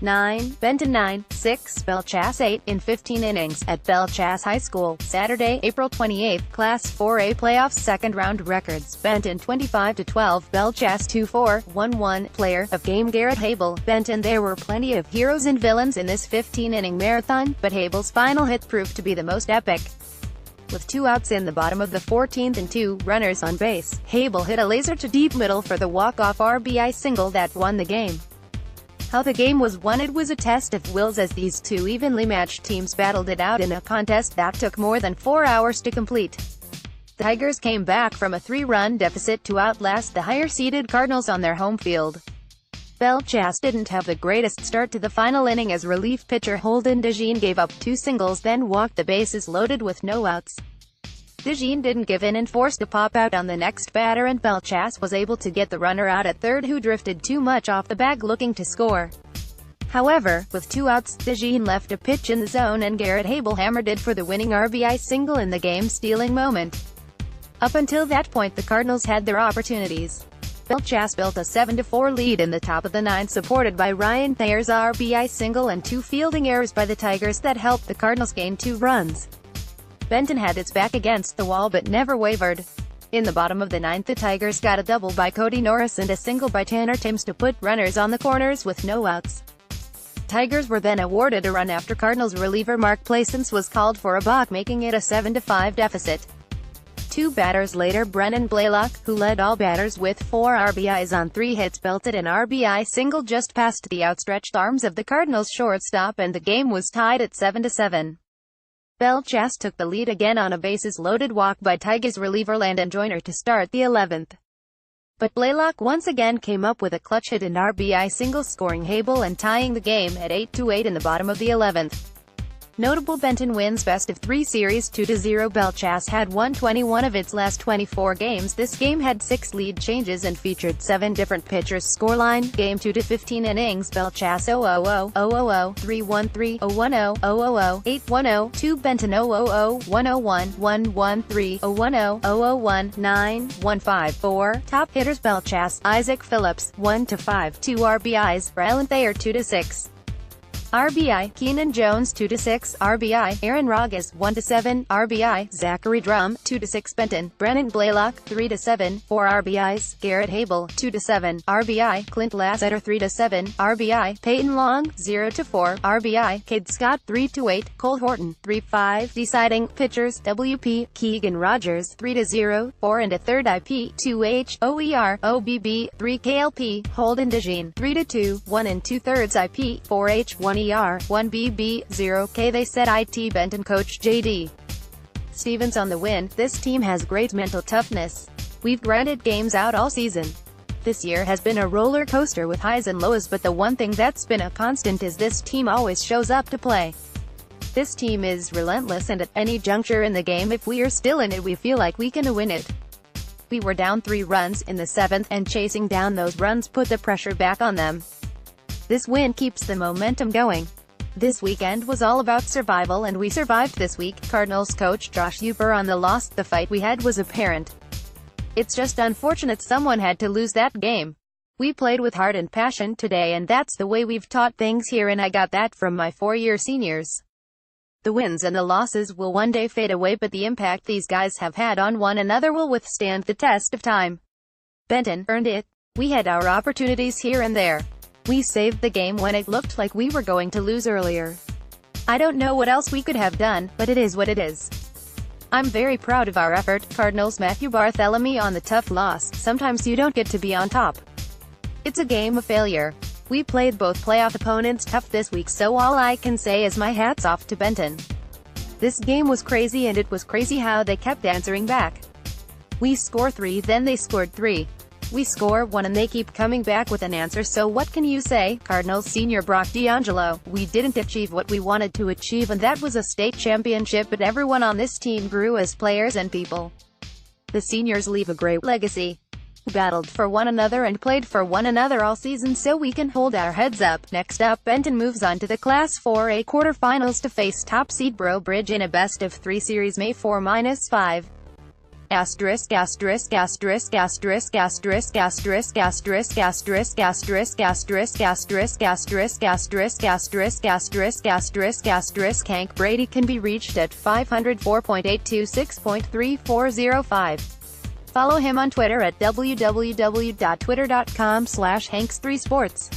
9, Benton 9, 6, Belle Chasse 8, in 15 innings, at Belle Chasse High School, Saturday, April 28, Class 4A Playoffs second-round records, Benton 25-12, Belle Chasse 2-4, 1-1, Player of Game Garrett Hable, Benton. There were plenty of heroes and villains in this 15-inning marathon, but Hable's final hit proved to be the most epic. With 2 outs in the bottom of the 14th and 2 runners on base, Hable hit a laser to deep middle for the walk-off RBI single that won the game. How the game was won? It was a test of wills as these two evenly matched teams battled it out in a contest that took more than 4 hours to complete. The Tigers came back from a 3-run deficit to outlast the higher-seeded Cardinals on their home field. Belle Chasse didn't have the greatest start to the final inning as relief pitcher Holden DeJean gave up 2 singles, then walked the bases loaded with no outs. DeJean didn't give in and forced a pop-out on the next batter, and Belle Chasse was able to get the runner out at third who drifted too much off the bag looking to score. However, with 2 outs, DeJean left a pitch in the zone and Garrett Hable hammered it for the winning RBI single in the game-stealing moment. Up until that point the Cardinals had their opportunities. Belle Chasse built a 7-4 lead in the top of the 9th, supported by Ryan Thayer's RBI single and 2 fielding errors by the Tigers that helped the Cardinals gain 2 runs. Benton had its back against the wall but never wavered. In the bottom of the 9th the Tigers got a double by Cody Norris and a single by Tanner Timms to put runners on the corners with no outs. Tigers were then awarded a run after Cardinals reliever Mark Placence was called for a balk, making it a 7-5 deficit. 2 batters later, Brennan Blaylock, who led all batters with 4 RBIs on 3 hits, belted an RBI single just past the outstretched arms of the Cardinals shortstop, and the game was tied at 7-7. Belle Chasse took the lead again on a bases-loaded walk by Tigers reliever Landon Joyner to start the 11th. But Blaylock once again came up with a clutch hit and RBI single, scoring Hable and tying the game at 8-8 in the bottom of the 11th. Notable Benton wins best-of-3 series 2-0. Belle Chasse had won 21 of its last 24 games. This game had 6 lead changes and featured 7 different pitchers. Scoreline: Game 2 to 15 innings, Belle Chasse 0-0, 0-0, 3-1-3, 0-1-0, 0-0, 8-1-0, 2 Benton 0-0, 1-0-1, 1-1-3, 0-1-0, 0-0-1, 9, 1-5, 4. Top hitters: Belle Chasse, Isaac Phillips, 1-5, 2 RBIs, Ryan Thayer 2-6. RBI, Keenan Jones 2-6, RBI, Aaron Ragas 1-7, RBI, Zachary Drum 2-6, Benton, Brennan Blaylock 3-7, 4 RBIs, Garrett Hable 2-7, RBI, Clint Lasseter 3-7, RBI, Peyton Long 0-4, RBI, Cade Scott 3-8, Cole Horton 3-5. Deciding pitchers: WP, Keegan Rogers 3-0, 4 and a third IP, 2H, OER, OBB 3, KLP, Holden DeJean 3-2, 1 and 2/3 IP, 4H, 1 ER, 1 BB, 0 K. They said IT Benton coach JD Stevens on the win: "This team has great mental toughness. We've grinded games out all season. This year has been a roller coaster with highs and lows, but the one thing that's been a constant is this team always shows up to play. This team is relentless, and at any juncture in the game, if we are still in it, we feel like we can win it. We were down 3 runs in the 7th, and chasing down those runs put the pressure back on them. This win keeps the momentum going. This weekend was all about survival, and we survived this week." Cardinals coach Josh Uper on the loss: "The fight we had was apparent. It's just unfortunate someone had to lose that game. We played with heart and passion today, and that's the way we've taught things here, and I got that from my 4-year seniors. The wins and the losses will one day fade away, but the impact these guys have had on one another will withstand the test of time. Benton earned it. We had our opportunities here and there. We saved the game when it looked like we were going to lose earlier. I don't know what else we could have done, but it is what it is. I'm very proud of our effort." Cardinals Matthew Barthélemy on the tough loss: "Sometimes you don't get to be on top. It's a game of failure. We played both playoff opponents tough this week, so all I can say is my hat's off to Benton. This game was crazy, and it was crazy how they kept answering back. We score 3, then they scored 3. We score 1 and they keep coming back with an answer, so what can you say?" Cardinals senior Brock D'Angelo: "We didn't achieve what we wanted to achieve, and that was a state championship, but everyone on this team grew as players and people. The seniors leave a great legacy. We battled for one another and played for one another all season, so we can hold our heads up." Next up, Benton moves on to the Class 4A quarterfinals to face top seed Breaux Bridge in a best-of-3 series May 4-5. Asterisk asterisk asterisk asterisk asterisk asterisk asterisk asterisk asterisk asterisk asterisk asterisk asterisk asterisk asterisk asterisk asterisk Hank Brady can be reached at 504.826.3405. Follow him on Twitter at www.twitter.com/hanks3sports.